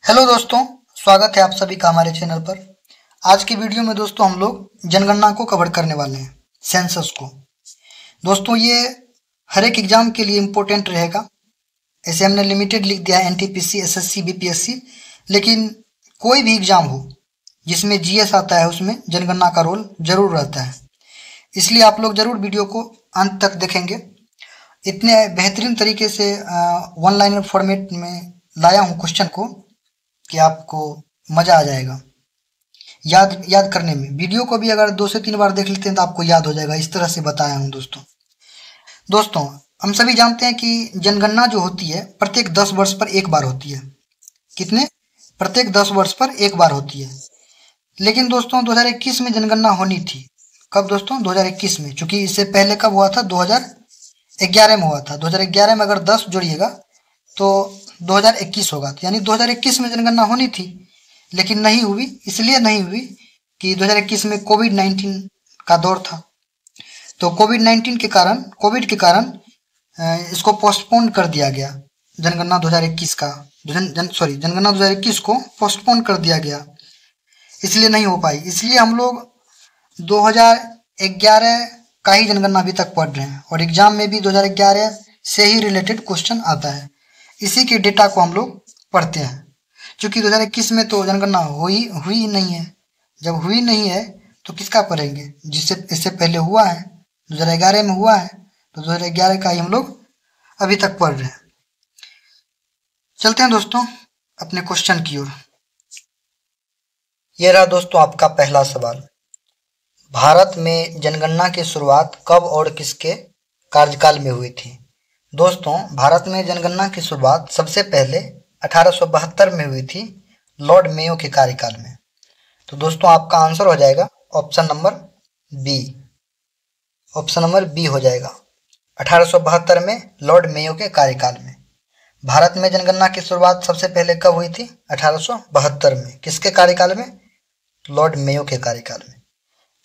Hello दोस्तों, स्वागत है आप सभी का हमारे चैनल पर। आज की वीडियो में दोस्तों हम लोग जनगणना को कवर करने वाले हैं, सेंसस को। दोस्तों ये हर एक एग्जाम के लिए इम्पोर्टेंट रहेगा। ऐसे हमने लिमिटेड लिख दिया है, एनटीपीसी, एसएससी, बीपीएससी, लेकिन कोई भी एग्जाम हो जिसमें जीएस आता है उसमें जनगणना का रोल जरूर रहता है। इसलिए आप लोग जरूर वीडियो को अंत तक देखेंगे। इतने बेहतरीन तरीके से वन लाइनर फॉर्मेट में लाया हूँ क्वेश्चन को कि आपको मज़ा आ जाएगा याद करने में। वीडियो को भी अगर 2 से 3 बार देख लेते हैं तो आपको याद हो जाएगा। इस तरह से बताया हूँ दोस्तों हम सभी जानते हैं कि जनगणना जो होती है प्रत्येक 10 वर्ष पर एक बार होती है। कितने? प्रत्येक 10 वर्ष पर एक बार होती है। लेकिन दोस्तों 2021 में जनगणना होनी थी। कब दोस्तों? 2021 में। चूंकि इससे पहले कब हुआ था? 2011 में हुआ था। 2011 में अगर 10 जोड़िएगा तो 2021 होगा। तो यानी 2021 में जनगणना होनी थी, लेकिन नहीं हुई। इसलिए नहीं हुई कि 2021 में कोविड-19 का दौर था। तो कोविड के कारण इसको पोस्टपोन कर दिया गया। जनगणना 2021 का जनगणना 2021 को पोस्टपोन कर दिया गया, इसलिए नहीं हो पाई। इसलिए हम लोग 2011 का ही जनगणना अभी तक पढ़ रहे हैं और एग्जाम में भी 2011 से ही रिलेटेड क्वेश्चन आता है। इसी के डेटा को हम लोग पढ़ते हैं। क्योंकि 2021 में तो जनगणना हुई नहीं है। जब हुई नहीं है तो किसका पढ़ेंगे? जिससे इससे पहले हुआ है, 2011 में हुआ है, तो 2011 का ही हम लोग अभी तक पढ़ रहे हैं। चलते हैं दोस्तों अपने क्वेश्चन की ओर। ये रहा दोस्तों आपका पहला सवाल। भारत में जनगणना की शुरुआत कब और किसके कार्यकाल में हुई थी? दोस्तों भारत में जनगणना की शुरुआत सबसे पहले 1872 में हुई थी, लॉर्ड मेयो के कार्यकाल में। तो दोस्तों आपका आंसर हो जाएगा option number B. Option number B हो जाएगा। 1872 में लॉर्ड मेयो के कार्यकाल में भारत में जनगणना की शुरुआत सबसे पहले कब हुई थी? 1872 में। किसके कार्यकाल में? लॉर्ड मेयो के कार्यकाल में।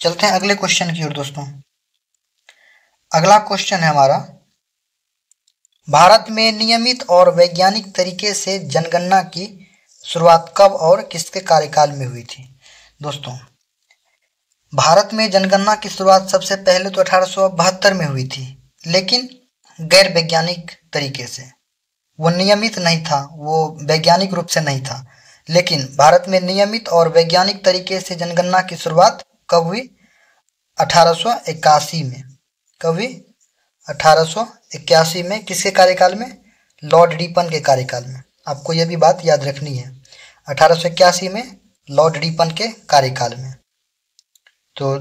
चलते हैं अगले क्वेश्चन की ओर दोस्तों। अगला क्वेश्चन है हमारा, भारत में नियमित और वैज्ञानिक तरीके से जनगणना की शुरुआत कब और किसके कार्यकाल में हुई थी? दोस्तों भारत में जनगणना की शुरुआत सबसे पहले तो 1872 में हुई थी, लेकिन गैर वैज्ञानिक तरीके से। वो नियमित नहीं था, वो वैज्ञानिक रूप से नहीं था। लेकिन भारत में नियमित और वैज्ञानिक तरीके से जनगणना की शुरुआत कब हुई? 1881 में। कब हुई? 1881 में। किसके कार्यकाल में? लॉर्ड रिपन के कार्यकाल में। आपको यह भी बात याद रखनी है, 1881 में लॉर्ड रिपन के कार्यकाल में। तो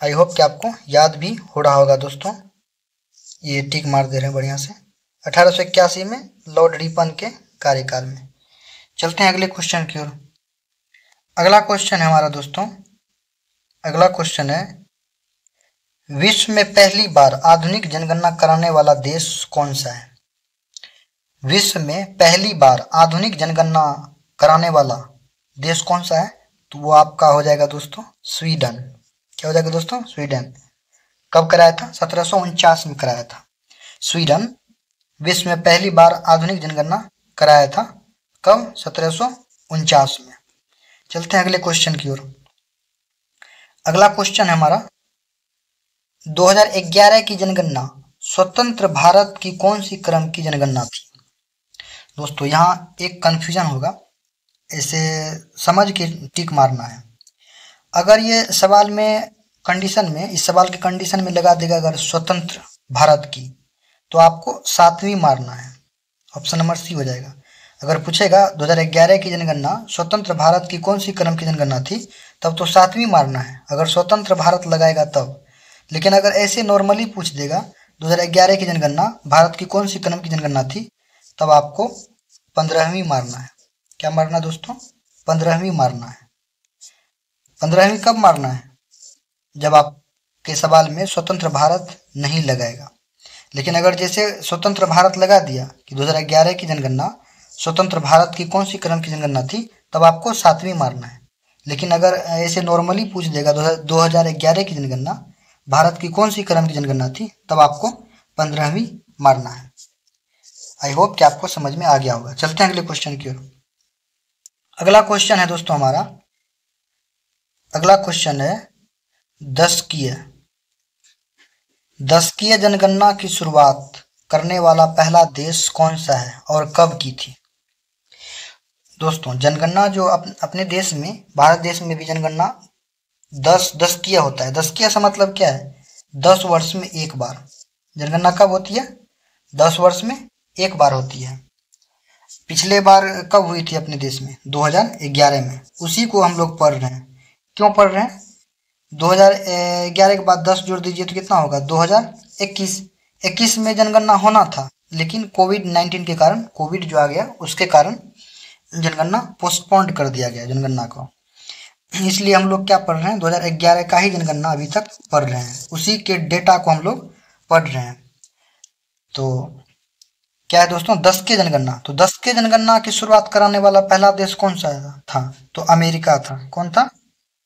आई होप कि आपको याद भी हो रहा होगा दोस्तों। ये टिक मार दे रहे हैं बढ़िया से। 1881 में लॉर्ड रिपन के कार्यकाल में। चलते हैं अगले क्वेश्चन की ओर। अगला क्वेश्चन है हमारा दोस्तों, अगला क्वेश्चन है, विश्व में पहली बार आधुनिक जनगणना कराने वाला देश कौन सा है? विश्व में पहली बार आधुनिक जनगणना कराने वाला देश कौन सा है? तो वो आपका हो जाएगा दोस्तों स्वीडन। क्या हो जाएगा दोस्तों? स्वीडन। कब कराया था? 1749 में कराया था। स्वीडन विश्व में पहली बार आधुनिक जनगणना कराया था। कब? 1749 में। चलते हैं अगले क्वेश्चन की ओर। अगला क्वेश्चन है हमारा, 2011 की जनगणना स्वतंत्र भारत की कौन सी क्रम की जनगणना थी? दोस्तों यहाँ एक कन्फ्यूजन होगा, ऐसे समझ के टिक मारना है। अगर ये सवाल में कंडीशन में, इस सवाल के कंडीशन में लगा देगा अगर स्वतंत्र भारत की, तो आपको 7वीं मारना है। ऑप्शन नंबर सी हो जाएगा। अगर पूछेगा 2011 की जनगणना स्वतंत्र भारत की कौन सी क्रम की जनगणना थी, तब तो 7वीं मारना है, अगर स्वतंत्र भारत लगाएगा तब। लेकिन अगर ऐसे नॉर्मली पूछ देगा 2011 की जनगणना भारत की कौन सी क्रम की जनगणना थी, तब आपको 15वीं मारना है। क्या मारना दोस्तों? 15वीं मारना है। 15वीं कब मारना है? जब आपके सवाल में स्वतंत्र भारत नहीं लगाएगा। लेकिन अगर जैसे स्वतंत्र भारत लगा दिया कि 2011 की जनगणना स्वतंत्र भारत की कौन सी क्रम की जनगणना थी, तब आपको 7वीं मारना है। लेकिन अगर ऐसे नॉर्मली पूछ देगा 2011 की जनगणना भारत की कौन सी क्रम की जनगणना थी, तब आपको 15वीं मारना है। आई होप कि आपको समझ में आ गया होगा। चलते हैं अगले क्वेश्चन की ओर। अगला क्वेश्चन है दोस्तों हमारा, अगला क्वेश्चन है दशकीय जनगणना की शुरुआत करने वाला पहला देश कौन सा है और कब की थी। दोस्तों जनगणना जो अपने देश में, भारत देश में भी जनगणना दशकीय होता है। दशकीय से मतलब क्या है, 10 वर्ष में एक बार। जनगणना कब होती है, 10 वर्ष में एक बार होती है। पिछले बार कब हुई थी अपने देश में, 2011 में। उसी को हम लोग पढ़ रहे हैं। क्यों पढ़ रहे हैं, 2011 के बाद 10 जोड़ दीजिए तो कितना होगा, 2021 में जनगणना होना था, लेकिन कोविड-19 के कारण, कोविड जो आ गया उसके कारण जनगणना पोस्टपोन्ड कर दिया गया जनगणना को। इसलिए हम लोग क्या पढ़ रहे हैं, 2011 का ही जनगणना अभी तक पढ़ रहे हैं, उसी के डेटा को हम लोग पढ़ रहे हैं। तो क्या है दोस्तों, 10 के जनगणना। तो 10 के जनगणना की शुरुआत कराने वाला पहला देश कौन सा था, तो अमेरिका था। कौन था,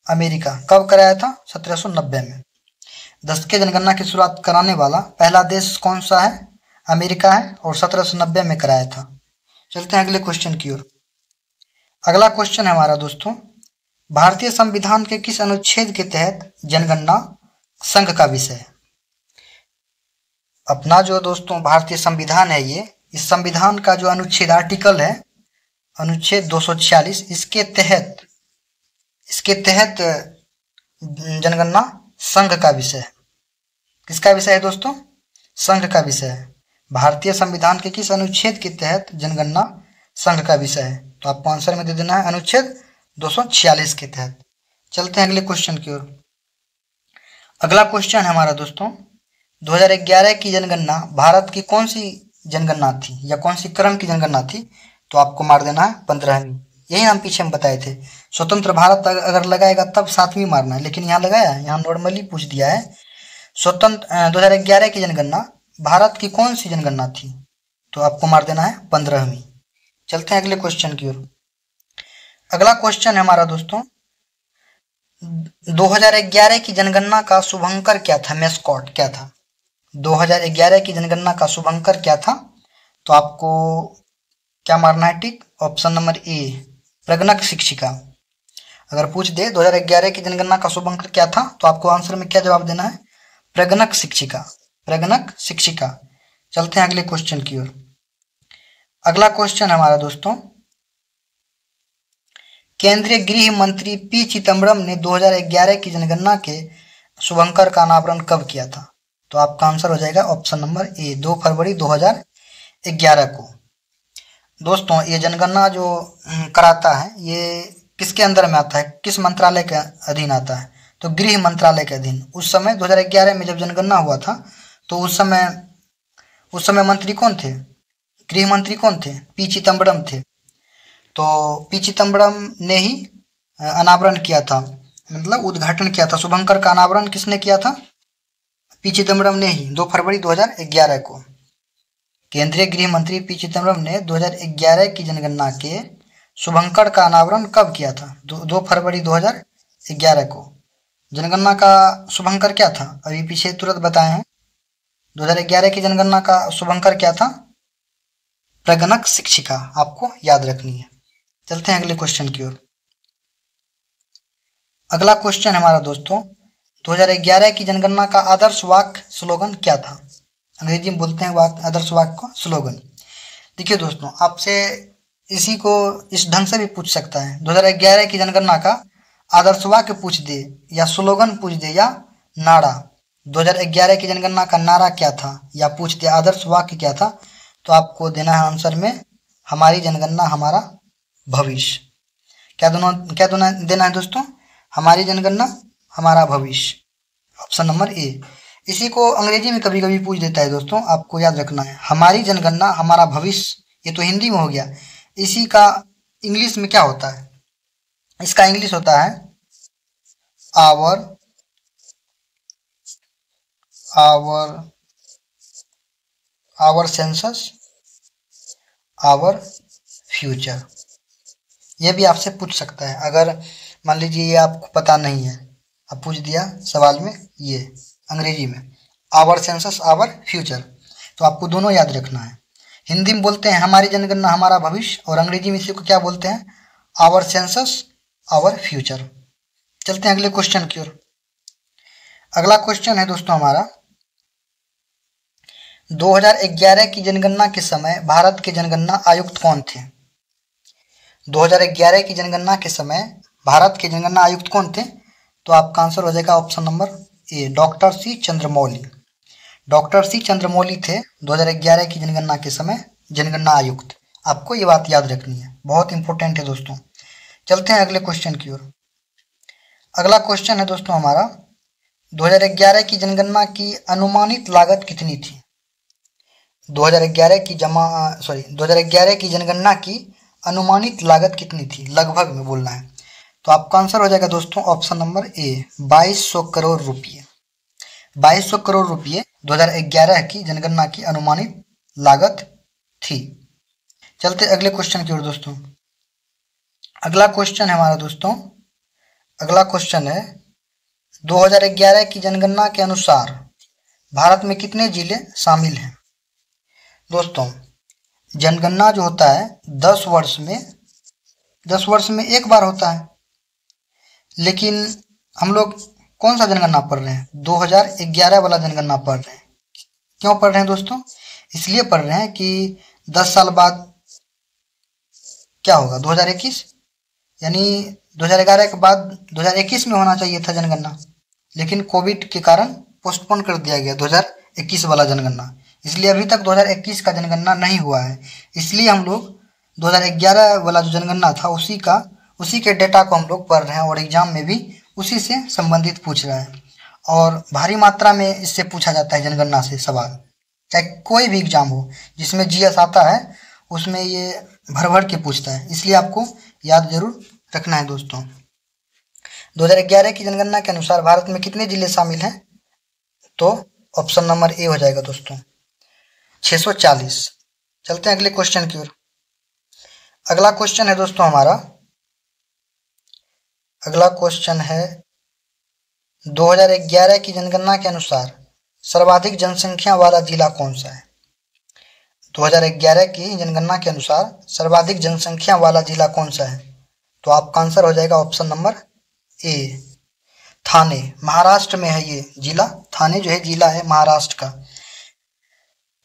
अमेरिका। कब कराया था, 1790 में। 10 के जनगणना की शुरुआत कराने वाला पहला देश कौन सा है, अमेरिका है, और 1790 में कराया था। चलते हैं अगले क्वेश्चन की ओर। अगला क्वेश्चन है हमारा दोस्तों, भारतीय संविधान के किस अनुच्छेद के तहत जनगणना संघ का विषय है। अपना जो दोस्तों भारतीय संविधान है, ये इस संविधान का जो अनुच्छेद, आर्टिकल है, अनुच्छेद 246, इसके तहत जनगणना संघ का विषय है। किसका विषय है दोस्तों, संघ का विषय है। भारतीय संविधान के किस अनुच्छेद के तहत जनगणना संघ का विषय है, तो आपको आंसर में दे देना है अनुच्छेद 246 के तहत। चलते हैं अगले क्वेश्चन की ओर। अगला क्वेश्चन है हमारा दोस्तों, 2011 की जनगणना भारत की कौन सी जनगणना थी या कौन सी क्रम की जनगणना थी, तो आपको मार देना है 15वीं। यही हम पीछे में बताए थे, स्वतंत्र भारत अगर लगाएगा तब 7वीं मारना है, लेकिन यहाँ लगाया है, यहाँ नॉर्मली पूछ दिया है। 2011 की जनगणना भारत की कौन सी जनगणना थी, तो आपको मार देना है 15वीं। चलते हैं अगले क्वेश्चन की ओर। अगला क्वेश्चन है हमारा दोस्तों, 2011 की जनगणना का शुभंकर क्या था, मैस्कॉट क्या था। 2011 की जनगणना का शुभंकर क्या था, तो आपको क्या मारना है, टिक। ऑप्शन नंबर ए, प्रगणक शिक्षिका। अगर पूछ दे 2011 की जनगणना का शुभंकर क्या था, तो आपको आंसर में क्या जवाब देना है, प्रगणक शिक्षिका, प्रगणक शिक्षिका। चलते हैं अगले क्वेश्चन की ओर। अगला क्वेश्चन है हमारा दोस्तों, केंद्रीय गृह मंत्री पी चिदम्बरम ने 2011 की जनगणना के शुभंकर का अनावरण कब किया था, तो आपका आंसर हो जाएगा ऑप्शन नंबर ए, 2 फरवरी 2011 को। दोस्तों ये जनगणना जो कराता है, ये किसके अंदर में आता है, किस मंत्रालय के अधीन आता है, तो गृह मंत्रालय के अधीन। उस समय 2011 में जब जनगणना हुआ था, तो उस समय मंत्री कौन थे, गृह मंत्री कौन थे, पी चिदम्बरम थे। तो पी चिदम्बरम ने ही अनावरण किया था, मतलब उद्घाटन किया था। शुभंकर का अनावरण किसने किया था, पी चिदम्बरम ने ही, 2 फरवरी 2011 को। केंद्रीय गृह मंत्री पी चिदम्बरम ने 2011 की जनगणना के शुभंकर का अनावरण कब किया था, 2 फरवरी 2011 को। जनगणना का शुभंकर क्या था, अभी पीछे तुरंत बताए हैं। 2011 की जनगणना का शुभंकर क्या था, प्रगणक शिक्षिका, आपको याद रखनी है। चलते हैं अगले क्वेश्चन की ओर। अगला क्वेश्चन हमारा दोस्तों, 2011 की जनगणना का आदर्श वाक्य स्लोगन क्या था। अंग्रेजी में बोलते हैं वाक्य, आदर्श वाक्य को स्लोगन। देखिए दोस्तों, आपसे इसी को इस ढंग से भी पूछ सकता है, 2011 की जनगणना का आदर्श वाक्य पूछ दे, या स्लोगन पूछ दे, या नारा। 2011 की जनगणना का नारा क्या था, या पूछ दे आदर्श वाक्य क्या था, तो आपको देना है आंसर में, हमारी जनगणना हमारा भविष्य। क्या देना है दोस्तों, हमारी जनगणना हमारा भविष्य, ऑप्शन नंबर ए। इसी को अंग्रेजी में कभी कभी पूछ देता है दोस्तों, आपको याद रखना है, हमारी जनगणना हमारा भविष्य। ये तो हिंदी में हो गया, इसी का इंग्लिश में क्या होता है, इसका इंग्लिश होता है आवर सेंसस आवर फ्यूचर। ये भी आपसे पूछ सकता है, अगर मान लीजिए ये आपको पता नहीं है, अब पूछ दिया सवाल में ये अंग्रेजी में, आवर सेंसस आवर फ्यूचर, तो आपको दोनों याद रखना है। हिंदी में बोलते हैं हमारी जनगणना हमारा भविष्य, और अंग्रेजी में इसी को क्या बोलते हैं, आवर सेंसस आवर फ्यूचर। चलते हैं अगले क्वेश्चन की ओर। अगला क्वेश्चन है दोस्तों हमारा, 2011 की जनगणना के समय भारत के जनगणना आयुक्त कौन थे? 2011 की जनगणना के समय भारत के जनगणना आयुक्त कौन थे? तो आपका आंसर हो जाएगा option number A, doctor C Chandramouli. Doctor C Chandramouli थे 2011 की जनगणना के समय जनगणना आयुक्त। आपको ये बात याद रखनी है, बहुत इंपॉर्टेंट है दोस्तों। चलते हैं अगले क्वेश्चन की ओर। अगला क्वेश्चन है दोस्तों हमारा, 2011 की जनगणना की अनुमानित लागत कितनी थी? 2011 की जनगणना की अनुमानित लागत कितनी थी? लगभग में बोलना है। तो आपका आंसर हो जाएगा दोस्तों ऑप्शन नंबर ए, 2200 करोड़ रुपये। 2200 करोड़ रुपये 2011 की जनगणना की अनुमानित लागत थी। चलते अगले क्वेश्चन की ओर दोस्तों। अगला क्वेश्चन है हमारा दोस्तों, अगला क्वेश्चन है 2011 की जनगणना के अनुसार भारत में कितने जिले शामिल हैं? दोस्तों जनगणना जो होता है 10 वर्ष में एक बार होता है, लेकिन हम लोग कौन सा जनगणना पढ़ रहे हैं? 2011 वाला जनगणना पढ़ रहे हैं। क्यों पढ़ रहे हैं दोस्तों? इसलिए पढ़ रहे हैं कि 10 साल बाद क्या होगा, 2021, यानी 2011 के बाद 2021 में होना चाहिए था जनगणना, लेकिन कोविड के कारण पोस्टपोन कर दिया गया 2021 वाला जनगणना। इसलिए अभी तक 2021 का जनगणना नहीं हुआ है। इसलिए हम लोग 2011 वाला जो जनगणना था उसी के डेटा को हम लोग पढ़ रहे हैं, और एग्जाम में भी उसी से संबंधित पूछ रहा है। और भारी मात्रा में इससे पूछा जाता है जनगणना से सवाल, चाहे कोई भी एग्जाम हो जिसमें जीएस आता है उसमें ये भर भर के पूछता है। इसलिए आपको याद जरूर रखना है दोस्तों। 2011 की जनगणना के अनुसार भारत में कितने जिले शामिल हैं? तो ऑप्शन नंबर ए हो जाएगा दोस्तों, 640। चलते हैं अगले क्वेश्चन की ओर। अगला क्वेश्चन है दोस्तों हमारा, अगला क्वेश्चन है 2011 की जनगणना के अनुसार सर्वाधिक जनसंख्या वाला जिला कौन सा है? 2011 की जनगणना के अनुसार सर्वाधिक जनसंख्या वाला जिला कौन सा है? तो आपका आंसर हो जाएगा ऑप्शन नंबर ए, थाने। महाराष्ट्र में है ये जिला, थाने जो है जिला है महाराष्ट्र का।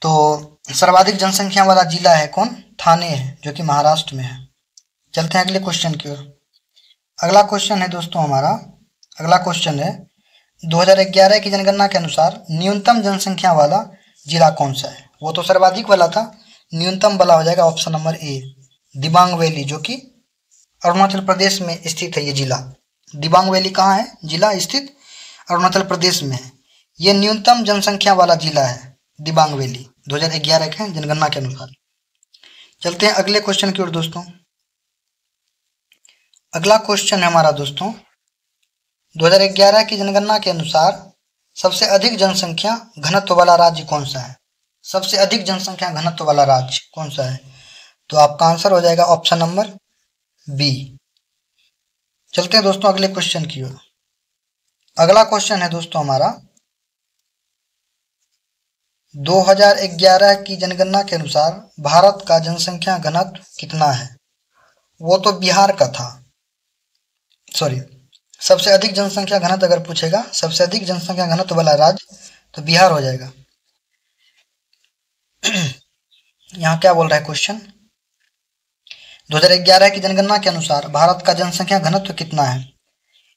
तो सर्वाधिक जनसंख्या वाला जिला है कौन? थाने है, जो कि महाराष्ट्र में है। चलते हैं अगले क्वेश्चन की ओर। अगला क्वेश्चन है दोस्तों हमारा, अगला क्वेश्चन है 2011 की जनगणना के अनुसार न्यूनतम जनसंख्या वाला जिला कौन सा है? वो तो सर्वाधिक वाला था, न्यूनतम वाला हो जाएगा ऑप्शन नंबर ए, दिबांग वैली, जो कि अरुणाचल प्रदेश में स्थित है। ये जिला दिबांग वैली कहाँ है? जिला स्थित अरुणाचल प्रदेश में है। ये न्यूनतम जनसंख्या वाला जिला है दिबांग वैली 2011 के जनगणना के अनुसार। चलते हैं अगले क्वेश्चन की ओर दोस्तों। अगला क्वेश्चन है हमारा दोस्तों, 2011 की जनगणना के अनुसार सबसे अधिक जनसंख्या घनत्व वाला राज्य कौन सा है? सबसे अधिक जनसंख्या घनत्व वाला राज्य कौन सा है? तो आपका आंसर हो जाएगा ऑप्शन नंबर बी। चलते हैं दोस्तों अगले क्वेश्चन की ओर। अगला क्वेश्चन है दोस्तों हमारा, 2011 की जनगणना के अनुसार भारत का जनसंख्या घनत्व कितना है? वो तो बिहार का था, सॉरी, सबसे अधिक जनसंख्या घनत्व अगर पूछेगा, सबसे अधिक जनसंख्या घनत्व वाला राज्य तो बिहार हो जाएगा। यहाँ क्या बोल रहा है क्वेश्चन, 2011 की जनगणना के अनुसार भारत का जनसंख्या घनत्व कितना है?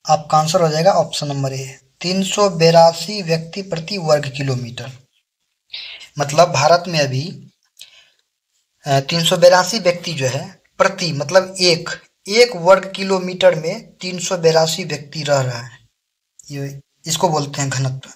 आपका आंसर हो जाएगा ऑप्शन नंबर ए, 382 व्यक्ति प्रति वर्ग किलोमीटर। मतलब भारत में अभी 382 व्यक्ति जो है प्रति, मतलब एक वर्ग किलोमीटर में 382 व्यक्ति रह रहा है, ये इसको बोलते हैं घनत्व।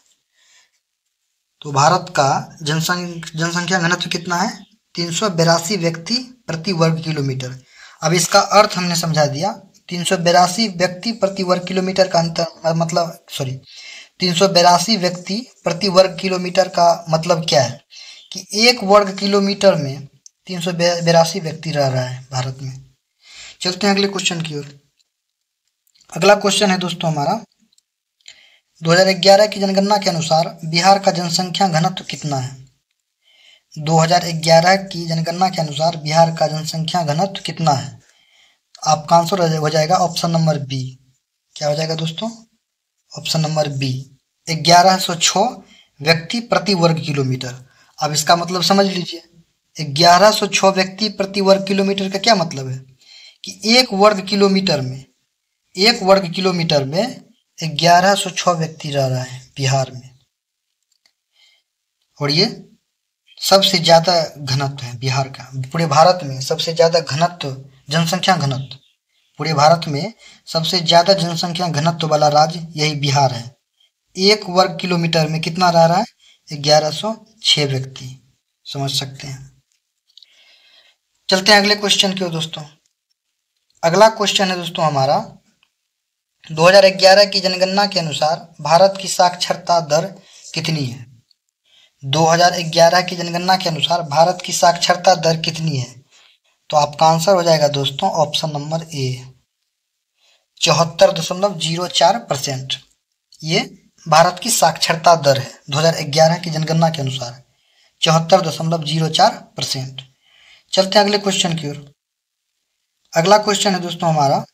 तो भारत का जनसंख्या घनत्व कितना है? 382 व्यक्ति प्रति वर्ग किलोमीटर। अब इसका अर्थ हमने समझा दिया। 382 व्यक्ति प्रति वर्ग किलोमीटर का अंतर मतलब 382 व्यक्ति प्रति वर्ग किलोमीटर का मतलब क्या है कि एक वर्ग किलोमीटर में 382 व्यक्ति रह रहा है भारत में। चलते हैं अगले क्वेश्चन की ओर। अगला क्वेश्चन है दोस्तों हमारा, 2011 की जनगणना के अनुसार बिहार का जनसंख्या घनत्व कितना है? 2011 की जनगणना के अनुसार बिहार का जनसंख्या घनत्व कितना है? आपका आंसर हो जाएगा ऑप्शन नंबर बी। क्या हो जाएगा दोस्तों? ऑप्शन नंबर बी, 1106 व्यक्ति प्रति वर्ग किलोमीटर। अब इसका मतलब समझ लीजिए, 1106 व्यक्ति प्रति वर्ग किलोमीटर का क्या मतलब है कि एक वर्ग किलोमीटर में 1106 व्यक्ति रह रहा है बिहार में। और ये सबसे ज़्यादा घनत्व है बिहार का, पूरे भारत में सबसे ज़्यादा घनत्व, जनसंख्या घनत्व, पूरे भारत में सबसे ज़्यादा जनसंख्या घनत्व वाला राज्य यही बिहार है। एक वर्ग किलोमीटर में कितना रह रहा है? 1106 व्यक्ति। समझ सकते हैं। चलते हैं अगले क्वेश्चन की ओर दोस्तों। अगला क्वेश्चन है दोस्तों हमारा, 2011 की जनगणना के अनुसार भारत की साक्षरता दर कितनी है? 2011 की जनगणना के अनुसार भारत की साक्षरता दर कितनी है? तो आपका आंसर हो जाएगा दोस्तों ऑप्शन नंबर ए, 74.04%। ये भारत की साक्षरता दर है 2011 की जनगणना के अनुसार, 74.04%। चलते हैं अगले क्वेश्चन की ओर। अगला क्वेश्चन है दोस्तों हमारा,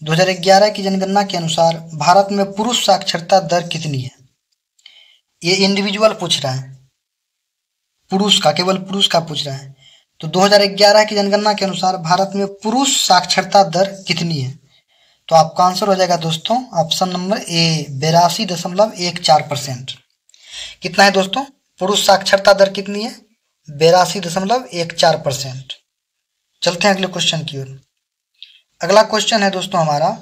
2011 की जनगणना के अनुसार भारत में पुरुष साक्षरता दर कितनी है? ये इंडिविजुअल पूछ रहा है, पुरुष का, केवल पुरुष का पूछ रहा है। तो 2011 की जनगणना के अनुसार भारत में पुरुष साक्षरता दर कितनी है? तो आपका आंसर हो जाएगा दोस्तों ऑप्शन नंबर ए, 82.14%। कितना है दोस्तों? पुरुष साक्षरता दर कितनी है? 82.14%। चलते हैं अगले क्वेश्चन की ओर। अगला क्वेश्चन है दोस्तों हमारा,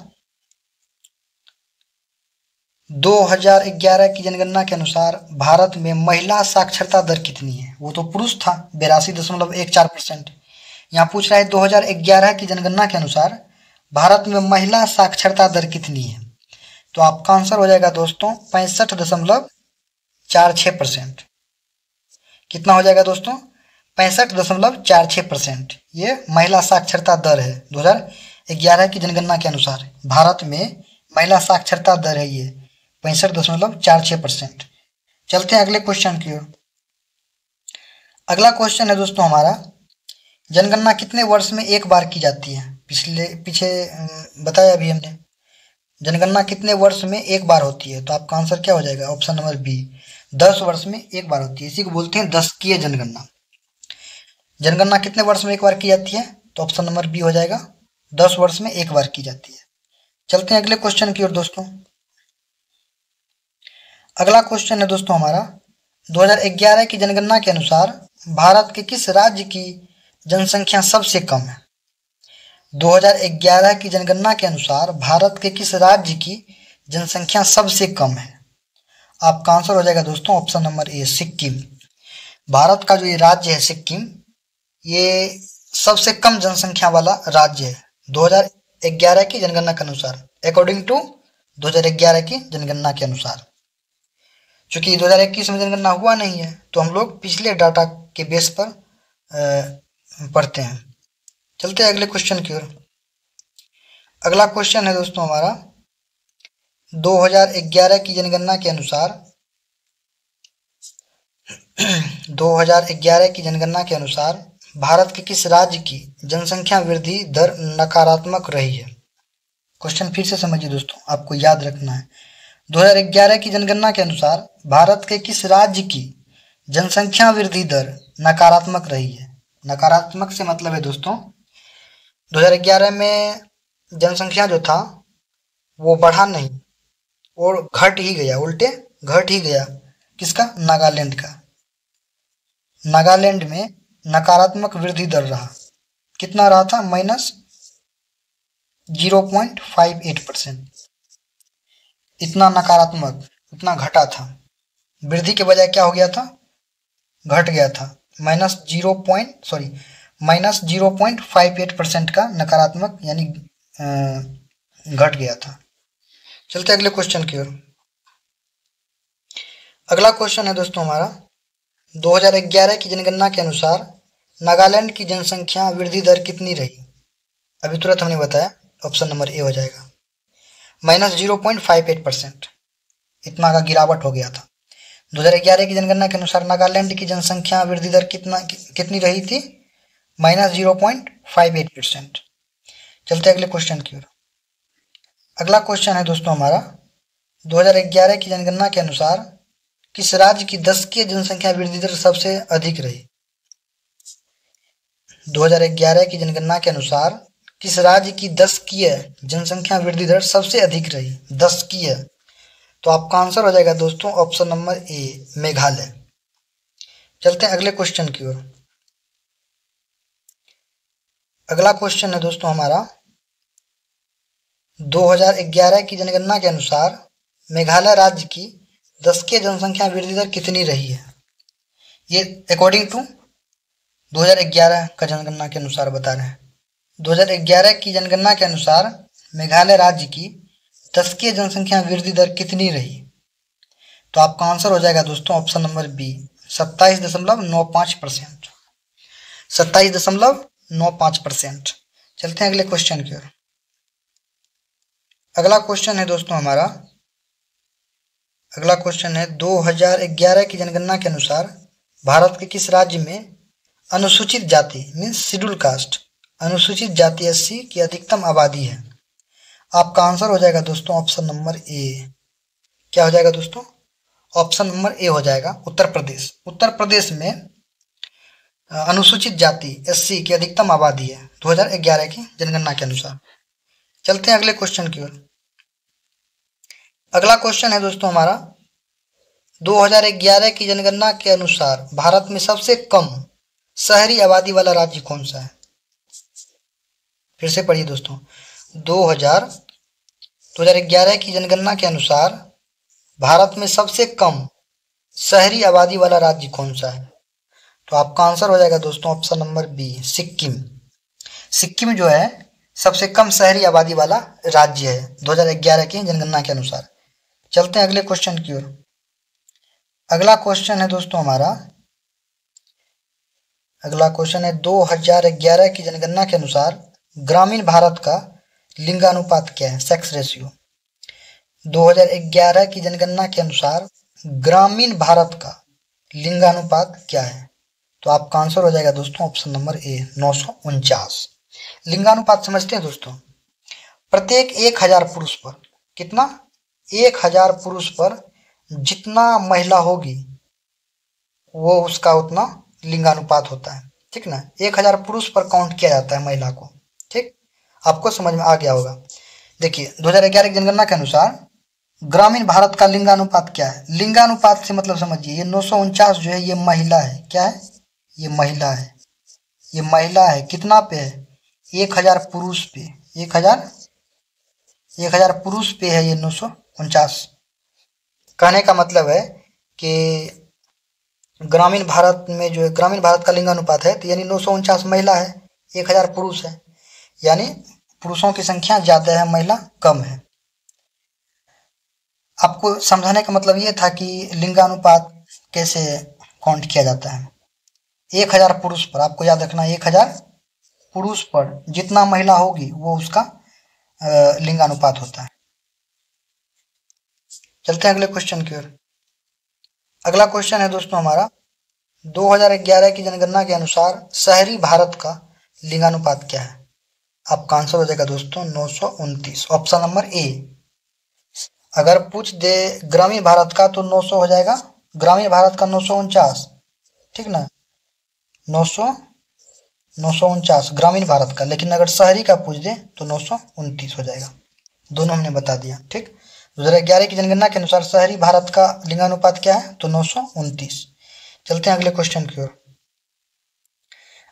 2011 की जनगणना के अनुसार भारत में महिला साक्षरता दर कितनी है? वो तो पुरुष था 82.14%। यहाँ पूछ रहा है 2011 की जनगणना के अनुसार भारत में महिला साक्षरता दर कितनी है? तो आपका आंसर हो जाएगा दोस्तों 65.46%। कितना हो जाएगा दोस्तों? 65.46%। ये महिला साक्षरता दर है 2011 की जनगणना के अनुसार भारत में महिला साक्षरता दर है ये 65.46%। चलते हैं अगले क्वेश्चन की ओर। अगला क्वेश्चन है दोस्तों हमारा, जनगणना कितने वर्ष में एक बार की जाती है? पीछे बताया अभी हमने, जनगणना कितने वर्ष में एक बार होती है? तो आपका आंसर क्या हो जाएगा? ऑप्शन नंबर बी, 10 वर्ष में एक बार होती है। इसी को बोलते हैं दशकीय जनगणना। जनगणना कितने वर्ष में एक बार की जाती है? तो ऑप्शन नंबर बी हो जाएगा, 10 वर्ष में एक बार की जाती है। चलते हैं अगले क्वेश्चन की ओर दोस्तों। अगला क्वेश्चन है दोस्तों हमारा, 2011 की जनगणना के अनुसार भारत के किस राज्य की जनसंख्या सबसे कम है? 2011 की जनगणना के अनुसार भारत के किस राज्य की जनसंख्या सबसे कम है? आपका आंसर हो जाएगा दोस्तों ऑप्शन नंबर ए, सिक्किम। भारत का जो ये राज्य है सिक्किम, ये सबसे कम जनसंख्या वाला राज्य है 2011 की जनगणना के अनुसार, अकॉर्डिंग टू 2011 की जनगणना के अनुसार। चूंकि 2021 में जनगणना हुआ नहीं है तो हम लोग पिछले डाटा के बेस पर पढ़ते हैं। चलते हैं अगले क्वेश्चन की ओर। अगला क्वेश्चन है दोस्तों हमारा, 2011 की जनगणना के अनुसार 2011 की जनगणना के अनुसार भारत के किस राज्य की जनसंख्या वृद्धि दर नकारात्मक रही है? क्वेश्चन फिर से समझिए दोस्तों, आपको याद रखना है। 2011 की जनगणना के अनुसार भारत के किस राज्य की जनसंख्या वृद्धि दर नकारात्मक रही है? नकारात्मक से मतलब है दोस्तों 2011 में जनसंख्या जो था वो बढ़ा नहीं और घट ही गया, उल्टे घट ही गया। किसका? नागालैंड का। नागालैंड में नकारात्मक वृद्धि दर रहा। कितना रहा था? -0.58%। इतना नकारात्मक, इतना घटा था। वृद्धि के बजाय क्या हो गया था? घट गया था। -0.58% का नकारात्मक यानी घट गया था। चलते अगले क्वेश्चन की ओर। अगला क्वेश्चन है दोस्तों हमारा, 2011 की जनगणना के अनुसार नागालैंड की जनसंख्या वृद्धि दर कितनी रही? अभी तुरंत हमने बताया, ऑप्शन नंबर ए हो जाएगा, -0.58%। इतना का गिरावट हो गया था। 2011 की जनगणना के अनुसार नागालैंड की जनसंख्या वृद्धि दर कितनी रही थी? -0.58%। चलते हैं अगले क्वेश्चन की ओर। अगला क्वेश्चन है दोस्तों हमारा, 2011 की जनगणना के अनुसार किस राज्य की दशकीय जनसंख्या वृद्धि दर सबसे अधिक रही? 2011 की जनगणना के अनुसार किस राज्य की दशकीय जनसंख्या वृद्धि दर सबसे अधिक रही? दशकीय, तो आपका आंसर हो जाएगा दोस्तों ऑप्शन नंबर ए, मेघालय। चलते हैं अगले क्वेश्चन की ओर। अगला क्वेश्चन है दोस्तों हमारा, 2011 की जनगणना के अनुसार मेघालय राज्य की दशकीय जनसंख्या वृद्धि दर कितनी रही है? ये अकॉर्डिंग टू 2011 का जनगणना के अनुसार बता रहे हैं। 2011 की जनगणना के अनुसार मेघालय राज्य की दशकीय जनसंख्या वृद्धि दर कितनी रही? तो आपका आंसर हो जाएगा दोस्तों ऑप्शन नंबर बी, 27.95%। 27.95%। चलते हैं अगले क्वेश्चन की ओर। अगला क्वेश्चन है दोस्तों हमारा, अगला क्वेश्चन है 2011 की जनगणना के अनुसार भारत के किस राज्य में अनुसूचित जाति मीन्स शेड्यूल कास्ट, अनुसूचित जाति एससी की अधिकतम आबादी है? आपका आंसर हो जाएगा दोस्तों ऑप्शन नंबर ए। क्या हो जाएगा दोस्तों? ऑप्शन नंबर ए हो जाएगा, उत्तर प्रदेश। उत्तर प्रदेश में अनुसूचित जाति एससी की अधिकतम आबादी है 2011 की जनगणना के अनुसार। चलते हैं अगले क्वेश्चन की ओर। अगला क्वेश्चन है दोस्तों हमारा, 2011 की जनगणना के अनुसार भारत में सबसे कम शहरी आबादी वाला राज्य कौन सा है? फिर से पढ़िए दोस्तों, 2011 की जनगणना के अनुसार भारत में सबसे कम शहरी आबादी वाला राज्य कौन सा है? तो आपका आंसर हो जाएगा दोस्तों option number B, Sikkim. Sikkim जो है सबसे कम शहरी आबादी वाला राज्य है 2011 की जनगणना के अनुसार। चलते हैं अगले क्वेश्चन की ओर। अगला क्वेश्चन है दोस्तों हमारा, अगला क्वेश्चन है 2011 की जनगणना के अनुसार ग्रामीण भारत का लिंगानुपात क्या है? Sex ratio. 2011 की जनगणना के अनुसार ग्रामीण भारत का लिंगानुपात क्या है? तो आपका आंसर हो जाएगा दोस्तों ऑप्शन नंबर ए, 949। लिंगानुपात समझते हैं दोस्तों? प्रत्येक 1000 पुरुष पर कितना? 1000 पुरुष पर जितना महिला होगी वो उसका उतना लिंगानुपात होता है, ठीक ना? 1000 पुरुष पर काउंट किया जाता है महिला को, ठीक? आपको समझ में आ गया होगा। देखिए 2011 की जनगणना के अनुसार ग्रामीण भारत का लिंगानुपात क्या है? लिंगानुपात से मतलब समझिए, ये 949 जो है ये महिला है। क्या है? ये महिला है। ये महिला है, कितना पे है? 1000 पुरुष पे। 1000 पुरुष पे है ये 949। कहने का मतलब है कि ग्रामीण भारत में जो है, ग्रामीण भारत का लिंगानुपात है तो यानी 949 महिला है, 1000 पुरुष है, यानी पुरुषों की संख्या ज्यादा है, महिला कम है। आपको समझाने का मतलब ये था कि लिंगानुपात कैसे काउंट किया जाता है। 1000 पुरुष पर, आपको याद रखना, 1000 पुरुष पर जितना महिला होगी वो उसका लिंगानुपात होता है। चलते हैं अगले क्वेश्चन की ओर। अगला क्वेश्चन है दोस्तों हमारा, 2011 की जनगणना के अनुसार शहरी भारत का लिंगानुपात क्या है? आपका आंसर हो जाएगा दोस्तों 929, ऑप्शन नंबर ए। अगर पूछ दे ग्रामीण भारत का तो 900 हो जाएगा, ग्रामीण भारत का 949, ठीक ना? 949 ग्रामीण भारत का, लेकिन अगर शहरी का पूछ दे तो 929 हो जाएगा। दोनों हमने बता दिया, ठीक? 2011 की जनगणना के अनुसार शहरी भारत का लिंगानुपात क्या है? तो 929। चलते हैं अगले क्वेश्चन की ओर।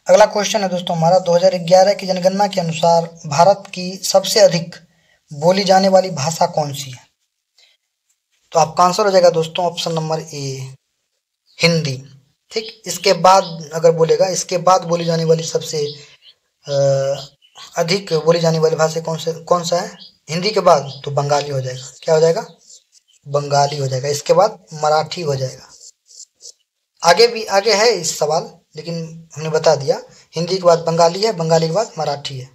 अगला क्वेश्चन है दोस्तों हमारा, 2011 की जनगणना के अनुसार भारत की सबसे अधिक बोली जाने वाली भाषा कौन सी है? तो आपका आंसर हो जाएगा दोस्तों ऑप्शन नंबर ए, हिंदी, ठीक? इसके बाद अगर बोलेगा, इसके बाद बोली जाने वाली सबसे अधिक बोली जाने वाली भाषा कौन सा है? हिंदी के बाद तो बंगाली हो जाएगा। क्या हो जाएगा? बंगाली हो जाएगा। इसके बाद मराठी हो जाएगा। आगे भी आगे है इस सवाल, लेकिन हमने बता दिया, हिंदी के बाद बंगाली है, बंगाली के बाद मराठी है।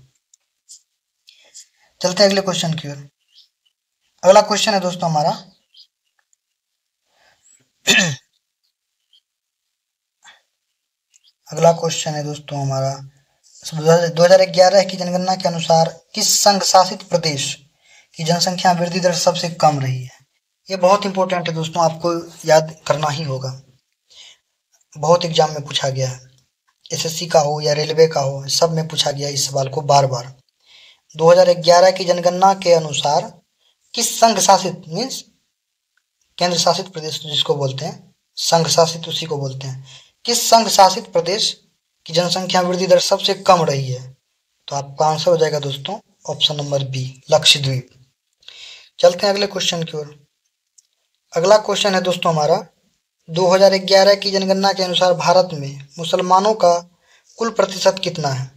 चलते हैं अगले क्वेश्चन की ओर। अगला क्वेश्चन है दोस्तों हमारा, अगला क्वेश्चन है दोस्तों हमारा, 2011 की जनगणना के अनुसार किस संघ शासित प्रदेश की जनसंख्या वृद्धि दर सबसे कम रही है? ये बहुत इंपॉर्टेंट है दोस्तों, आपको याद करना ही होगा, बहुत एग्जाम में पूछा गया है, एसएससी का हो या रेलवे का हो, सब में पूछा गया इस सवाल को बार बार। 2011 की जनगणना के अनुसार किस संघ शासित मीन्स केंद्र शासित प्रदेश जिसको बोलते हैं, संघ शासित उसी को बोलते हैं, किस संघ शासित प्रदेश की जनसंख्या वृद्धि दर सबसे कम रही है? तो आपका आंसर हो जाएगा दोस्तों ऑप्शन नंबर बी, लक्षद्वीप। चलते हैं अगले क्वेश्चन की ओर। अगला क्वेश्चन है दोस्तों हमारा, 2011 की जनगणना के अनुसार भारत में मुसलमानों का कुल प्रतिशत कितना है?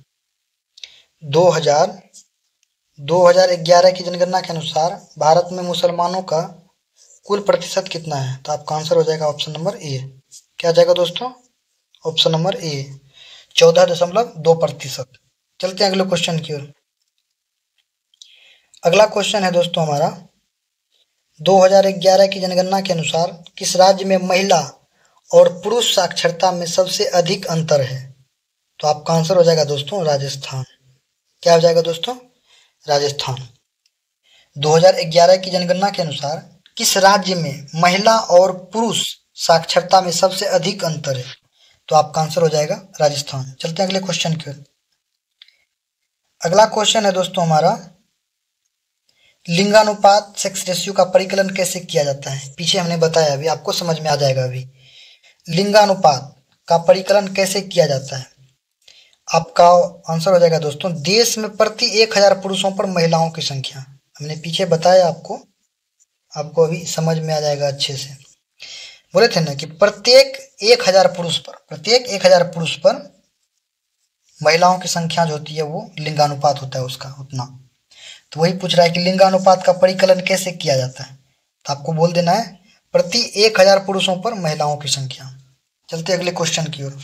2011 की जनगणना के अनुसार भारत में मुसलमानों का कुल प्रतिशत कितना है? तो आपका आंसर हो जाएगा ऑप्शन नंबर ए। क्या जाएगा दोस्तों? ऑप्शन नंबर ए, 14.2%। चलते हैं अगले क्वेश्चन की ओर। अगला क्वेश्चन है दोस्तों हमारा, 2011 की जनगणना के अनुसार किस राज्य में महिला और पुरुष साक्षरता में सबसे अधिक अंतर है? तो आपका आंसर हो जाएगा दोस्तों राजस्थान। क्या हो जाएगा दोस्तों? राजस्थान। 2011 की जनगणना के अनुसार किस राज्य में महिला और पुरुष साक्षरता में सबसे अधिक अंतर है? तो आपका आंसर हो जाएगा राजस्थान। चलते हैं अगले क्वेश्चन की ओर। अगला क्वेश्चन है दोस्तों हमारा, लिंगानुपात सेक्स रेशियो का परिकलन कैसे किया जाता है? पीछे हमने बताया, अभी आपको समझ में आ जाएगा। अभी लिंगानुपात का परिकलन कैसे किया जाता है? आपका आंसर हो जाएगा दोस्तों, देश में प्रति 1000 पुरुषों पर महिलाओं की संख्या। हमने पीछे बताया आपको अभी समझ में आ जाएगा अच्छे से। बोले थे ना कि प्रत्येक 1000 पुरुष पर महिलाओं की संख्या जो होती है वो लिंगानुपात होता है उसका उतना। तो वही पूछ रहा है कि लिंगानुपात का परिकलन कैसे किया जाता है? तो आपको बोल देना है प्रति 1000 पुरुषों पर महिलाओं की संख्या। चलते अगले क्वेश्चन की ओर।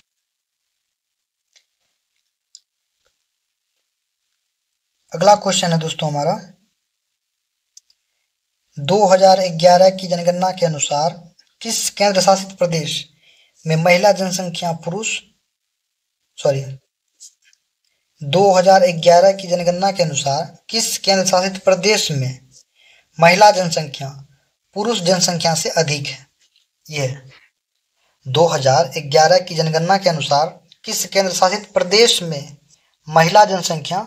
अगला क्वेश्चन है दोस्तों हमारा, 2011 की जनगणना के अनुसार किस केंद्र शासित प्रदेश में महिला जनसंख्या 2011 की जनगणना के अनुसार किस केंद्र शासित प्रदेश में महिला जनसंख्या पुरुष जनसंख्या से अधिक है? ये 2011 की जनगणना के अनुसार किस केंद्र शासित प्रदेश में महिला जनसंख्या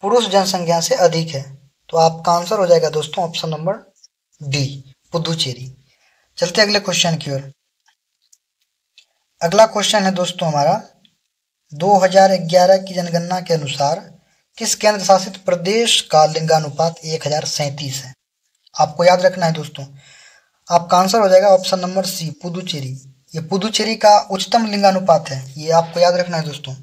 पुरुष जनसंख्या से अधिक है? तो आपका आंसर हो जाएगा दोस्तों ऑप्शन नंबर डी, पुदुचेरी। चलते अगले क्वेश्चन की ओर। अगला क्वेश्चन है दोस्तों हमारा, 2011 की जनगणना के अनुसार किस केंद्र शासित प्रदेश का लिंगानुपात 1037 है? आपको याद रखना है दोस्तों, आपका आंसर हो जाएगा ऑप्शन नंबर सी, पुदुचेरी। ये पुदुचेरी का उच्चतम लिंगानुपात है, ये आपको याद रखना है दोस्तों।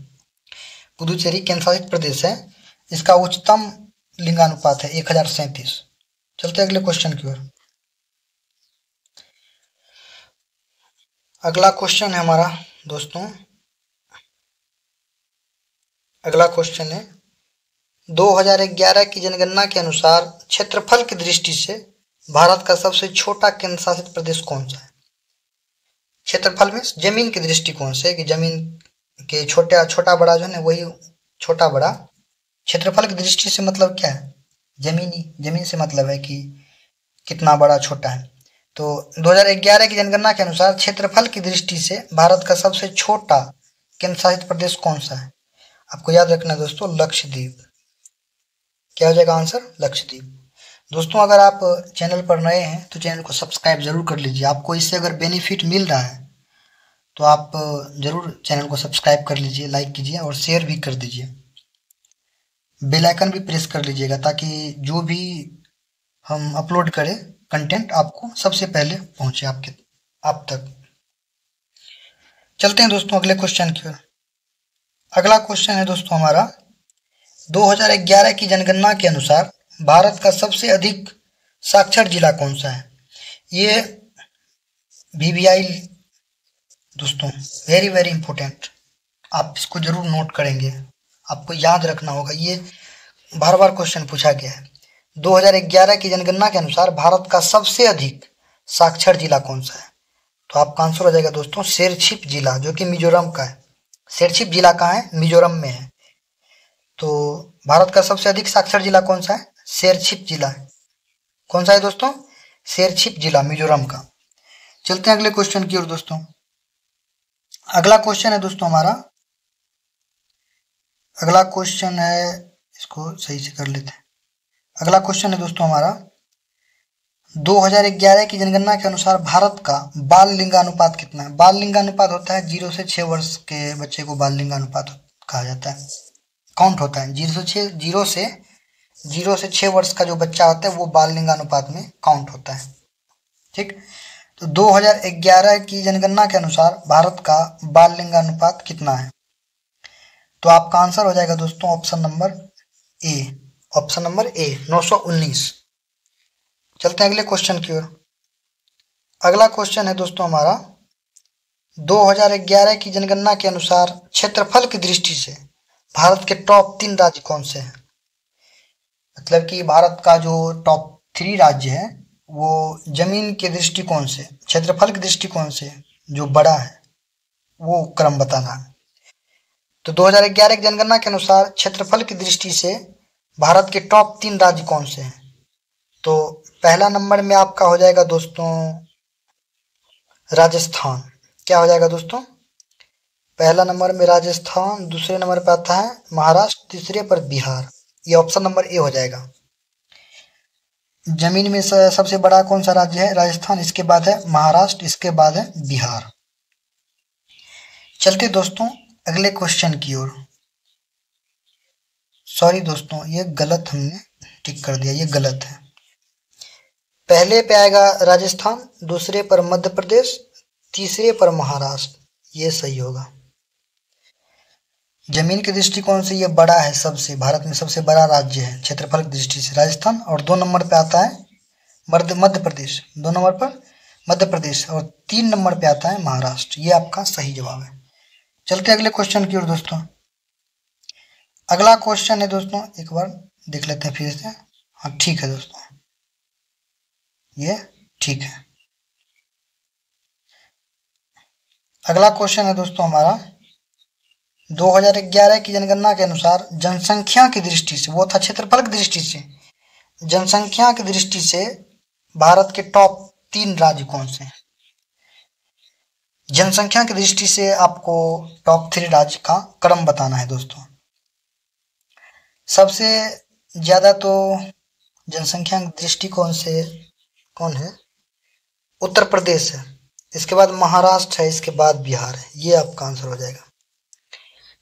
पुदुचेरी केंद्र शासित प्रदेश है, इसका उच्चतम लिंगानुपात है 1037। चलते अगले क्वेश्चन की ओर। अगला क्वेश्चन है हमारा दोस्तों, अगला क्वेश्चन है 2011 की जनगणना के अनुसार क्षेत्रफल की दृष्टि से भारत का सबसे छोटा केंद्र शासित प्रदेश कौन सा है? क्षेत्रफल में जमीन की दृष्टिकोण से कि जमीन के छोटा बड़ा जो है ना वही छोटा बड़ा, क्षेत्रफल की दृष्टि से मतलब क्या है? जमीन से मतलब है कि कितना बड़ा छोटा है। तो 2011 की जनगणना के अनुसार क्षेत्रफल की दृष्टि से भारत का सबसे छोटा केंद्र शासित प्रदेश कौन सा है? आपको याद रखना है दोस्तों, लक्षद्वीप। क्या हो जाएगा आंसर? लक्षद्वीप। दोस्तों अगर आप चैनल पर नए हैं तो चैनल को सब्सक्राइब जरूर कर लीजिए। आपको इससे अगर बेनिफिट मिल रहा है तो आप जरूर चैनल को सब्सक्राइब कर लीजिए, लाइक कीजिए और शेयर भी कर दीजिए। बेल आइकन भी प्रेस कर लीजिएगा ताकि जो भी हम अपलोड करें कंटेंट आपको सबसे पहले पहुंचे आप तक। चलते हैं दोस्तों अगले क्वेश्चन की ओर। अगला क्वेश्चन है दोस्तों हमारा, 2011 की जनगणना के अनुसार भारत का सबसे अधिक साक्षर जिला कौन सा है? ये VVI दोस्तों वेरी वेरी इंपॉर्टेंट, आप इसको जरूर नोट करेंगे, आपको याद रखना होगा, ये बार बार क्वेश्चन पूछा गया है। 2011 की जनगणना के अनुसार भारत का सबसे अधिक साक्षर जिला कौन सा है? तो आपका आंसर हो जाएगा दोस्तों शेरछिप जिला, जो कि मिजोरम का है। शेरछिप जिला कहाँ है? मिजोरम में है। तो भारत का सबसे अधिक साक्षर जिला कौन सा है? शेरछिप जिला है। कौन सा है दोस्तों? शेरछिप जिला, मिजोरम का। चलते हैं अगले क्वेश्चन की ओर दोस्तों। अगला क्वेश्चन है दोस्तों हमारा, अगला क्वेश्चन है, इसको सही से कर लेते हैं। अगला क्वेश्चन है दोस्तों हमारा, 2011 की जनगणना के अनुसार भारत का बाल लिंगानुपात कितना है? बाल लिंगानुपात होता है 0 से 6 वर्ष के बच्चे को बाल लिंगानुपात कहा जाता है, काउंट होता है। 0 से 6 वर्ष का जो बच्चा होता है वो बाल लिंगानुपात में काउंट होता है। ठीक, तो 2011 की जनगणना के अनुसार भारत का बाल लिंगानुपात कितना है? तो आपका आंसर हो जाएगा दोस्तों ऑप्शन नंबर ए, ऑप्शन नंबर ए 919। चलते हैं अगले क्वेश्चन की ओर। अगला क्वेश्चन है दोस्तों हमारा, 2011 की जनगणना के अनुसार क्षेत्रफल की दृष्टि से भारत के टॉप 3 राज्य कौन से हैं? मतलब कि भारत का जो टॉप 3 राज्य है वो जमीन के दृष्टिकोण से, क्षेत्रफल के दृष्टिकोण से जो बड़ा है वो क्रम बताना है। तो 2011 की जनगणना के अनुसार क्षेत्रफल की दृष्टि से भारत के टॉप 3 राज्य कौन से हैं? तो पहला नंबर में आपका हो जाएगा दोस्तों राजस्थान। क्या हो जाएगा दोस्तों? पहला नंबर में राजस्थान, दूसरे नंबर पर आता है महाराष्ट्र, तीसरे पर बिहार। ये ऑप्शन नंबर ए हो जाएगा। जमीन में सबसे बड़ा कौन सा राज्य है? राजस्थान, इसके बाद है महाराष्ट्र, इसके बाद है बिहार। चलते दोस्तों अगले क्वेश्चन की ओर। सॉरी दोस्तों, ये गलत हमने टिक कर दिया, ये गलत है। पहले पे आएगा राजस्थान, दूसरे पर मध्य प्रदेश, तीसरे पर महाराष्ट्र, ये सही होगा। जमीन के दृष्टिकोण से ये बड़ा है, सबसे भारत में सबसे बड़ा राज्य है क्षेत्रफल की दृष्टि से राजस्थान, और 2 नंबर पे आता है मध्य प्रदेश, 2 नंबर पर मध्य प्रदेश, और 3 नंबर पे आता है महाराष्ट्र। ये आपका सही जवाब है। चलते अगले क्वेश्चन की ओर दोस्तों। अगला क्वेश्चन है दोस्तों, एक बार देख लेते हैं फिर से। हाँ ठीक है दोस्तों, ये ठीक है। अगला क्वेश्चन है दोस्तों हमारा, 2011 की जनगणना के अनुसार जनसंख्या की दृष्टि से, वो था क्षेत्रफल की दृष्टि से, जनसंख्या की दृष्टि से भारत के टॉप 3 राज्य कौन से हैं? जनसंख्या की दृष्टि से आपको टॉप 3 राज्य का क्रम बताना है दोस्तों। सबसे ज्यादा तो जनसंख्या के दृष्टिकोण से कौन है? उत्तर प्रदेश है, इसके बाद महाराष्ट्र है, इसके बाद बिहार है। ये आपका आंसर हो जाएगा।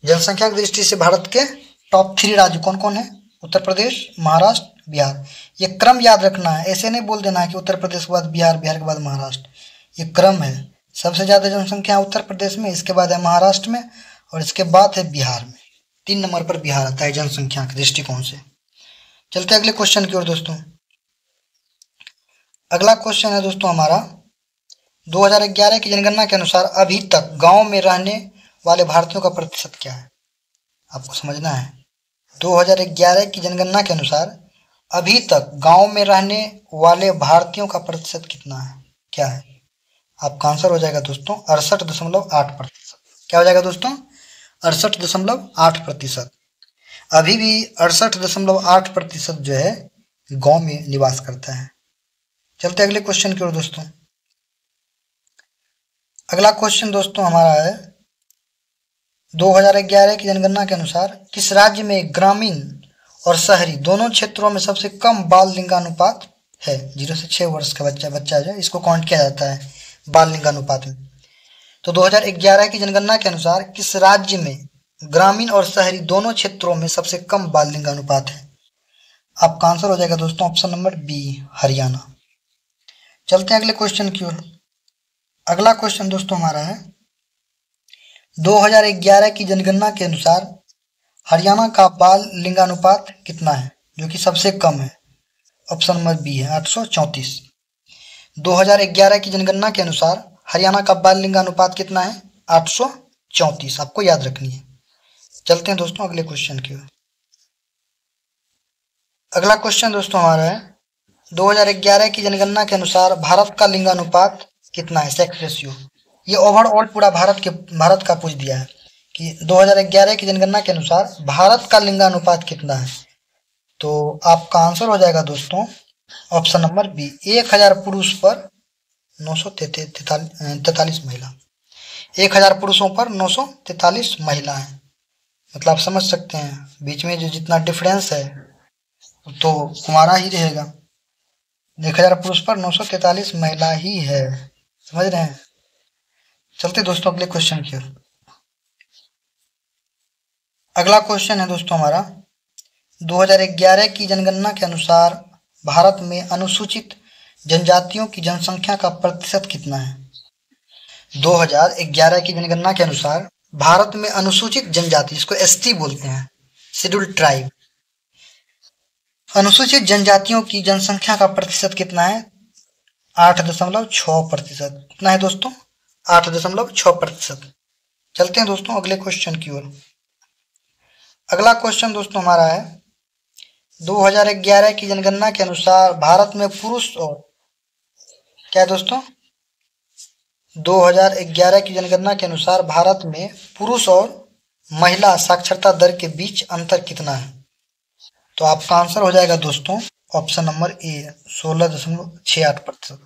जनसंख्या की दृष्टि से भारत के टॉप 3 राज्य कौन कौन है? उत्तर प्रदेश, महाराष्ट्र, बिहार। ये क्रम याद रखना है, ऐसे नहीं बोल देना है कि उत्तर प्रदेश के बाद बिहार, बिहार के बाद महाराष्ट्र। ये क्रम है। सबसे ज़्यादा जनसंख्या उत्तर प्रदेश में, इसके बाद है महाराष्ट्र में, और इसके बाद है बिहार में। 3 नंबर पर बिहार आता है जनसंख्या के दृष्टिकोण से। चलते अगले क्वेश्चन की ओर दोस्तों। अगला क्वेश्चन है दोस्तों हमारा, 2011 की जनगणना के अनुसार अभी तक गांव में रहने वाले भारतीयों का प्रतिशत क्या है? आपको समझना है। 2011 की जनगणना के अनुसार अभी तक गांव में रहने वाले भारतीयों का प्रतिशत कितना है? क्या है? आपका आंसर हो जाएगा दोस्तों 68.8%। क्या हो जाएगा दोस्तों? 68.8%। अभी भी 68.8% जो है गांव में निवास करता है। चलते अगले क्वेश्चन की ओर दोस्तों। अगला क्वेश्चन दोस्तों हमारा है, 2011 की जनगणना के अनुसार किस राज्य में ग्रामीण और शहरी दोनों क्षेत्रों में सबसे कम बाल लिंगानुपात है? 0 से 6 वर्ष का बच्चा जो है इसको काउंट किया जाता है बाल लिंगानुपात में। तो 2011 की जनगणना के अनुसार किस राज्य में ग्रामीण और शहरी दोनों क्षेत्रों में सबसे कम बाल लिंगानुपात है? आपका आंसर हो जाएगा दोस्तों ऑप्शन नंबर बी, हरियाणा। चलते हैं अगले क्वेश्चन की ओर। अगला क्वेश्चन दोस्तों हमारा है, 2011 की जनगणना के अनुसार हरियाणा का बाल लिंगानुपात कितना है जो कि सबसे कम है? ऑप्शन नंबर बी है 834। 2011 की जनगणना के अनुसार हरियाणा का बाल लिंगानुपात कितना है? 834। आपको याद रखनी है। चलते हैं दोस्तों अगले क्वेश्चन की ओर। अगला क्वेश्चन दोस्तों हमारा है, 2011 की जनगणना के अनुसार भारत का लिंगानुपात कितना है? Sex ratio. ये ओवरऑल पूरा भारत का पूछ दिया है कि 2011 की जनगणना के अनुसार भारत का लिंगानुपात कितना है। तो आपका आंसर हो जाएगा दोस्तों ऑप्शन नंबर बी, 1000 पुरुष पर 943 महिला। 1000 पुरुषों पर 943 महिला है। मतलब आप समझ सकते हैं बीच में जो जितना डिफरेंस है तो कुमारा ही रहेगा। 1000 पुरुष पर 943 महिला ही है, समझ रहे हैं। चलते दोस्तों अगले क्वेश्चन की ओर। अगला क्वेश्चन है दोस्तों हमारा, 2011 की जनगणना के अनुसार भारत में अनुसूचित जनजातियों की जनसंख्या का प्रतिशत कितना है। 2011 की जनगणना के अनुसार भारत में अनुसूचित जनजाति, इसको एसटी बोलते हैं, शेड्यूल्ड ट्राइब, अनुसूचित जनजातियों की जनसंख्या का प्रतिशत कितना है। 8.6%। कितना है दोस्तों, 8.6%। चलते हैं दोस्तों अगले क्वेश्चन की ओर। अगला क्वेश्चन दोस्तों हमारा है, 2011 की जनगणना के अनुसार भारत में पुरुष और क्या है दोस्तों, 2011 की जनगणना के अनुसार भारत में पुरुष और महिला साक्षरता दर के बीच अंतर कितना है। तो आपका आंसर हो जाएगा दोस्तों ऑप्शन नंबर ए, 16.68%।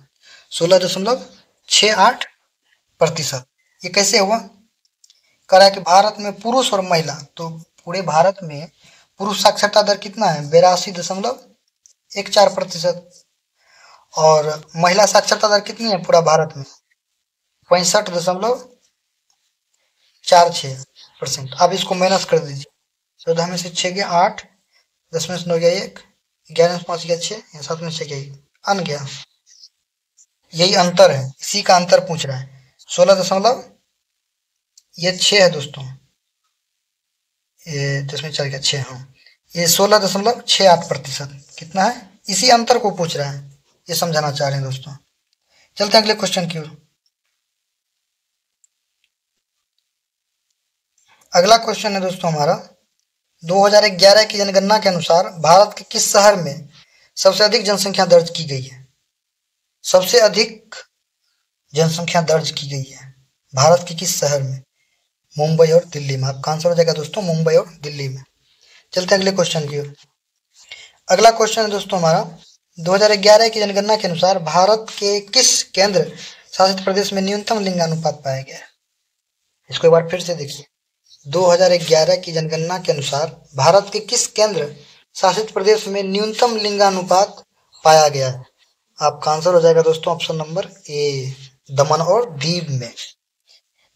16.68%। ये कैसे हुआ, कह रहा है कि भारत में पुरुष और महिला, तो पूरे भारत में पुरुष साक्षरता दर कितना है, 82.14%। और महिला साक्षरता दर कितनी है पूरा भारत में, 65.46%। आप इसको माइनस कर दीजिए, 14 में से 6 गया 8, 10 में से 9 गया 1, 11 में से 5 गया 6, 7 में से 6 गया 1, अन गया। यही अंतर है, इसी का अंतर पूछ रहा है। 16 ये 6 है दोस्तों, ये 10 में 4 गया 6, हाँ, ये 16.68% कितना है, इसी अंतर को पूछ रहा है, ये समझाना चाह रहे हैं दोस्तों। चलते हैं अगले क्वेश्चन की ओर। अगला क्वेश्चन है दोस्तों हमारा, 2011 की जनगणना के अनुसार भारत के किस शहर में सबसे अधिक जनसंख्या दर्ज की गई है। सबसे अधिक जनसंख्या दर्ज की गई है भारत के किस शहर में, मुंबई और दिल्ली में। आपका आंसर हो जाएगा दोस्तों मुंबई और दिल्ली में। चलते हैं अगले क्वेश्चन की ओर। अगला क्वेश्चन है दोस्तों हमारा, 2011 की जनगणना के अनुसार भारत के किस केंद्र शासित प्रदेश में न्यूनतम लिंगानुपात पाया गया है। इसको एक बार फिर से देखिए, 2011 की जनगणना के अनुसार भारत के किस केंद्र शासित प्रदेश में न्यूनतम लिंगानुपात पाया गया है। आपका आंसर हो जाएगा दोस्तों ऑप्शन नंबर ए, दमन और दीव में।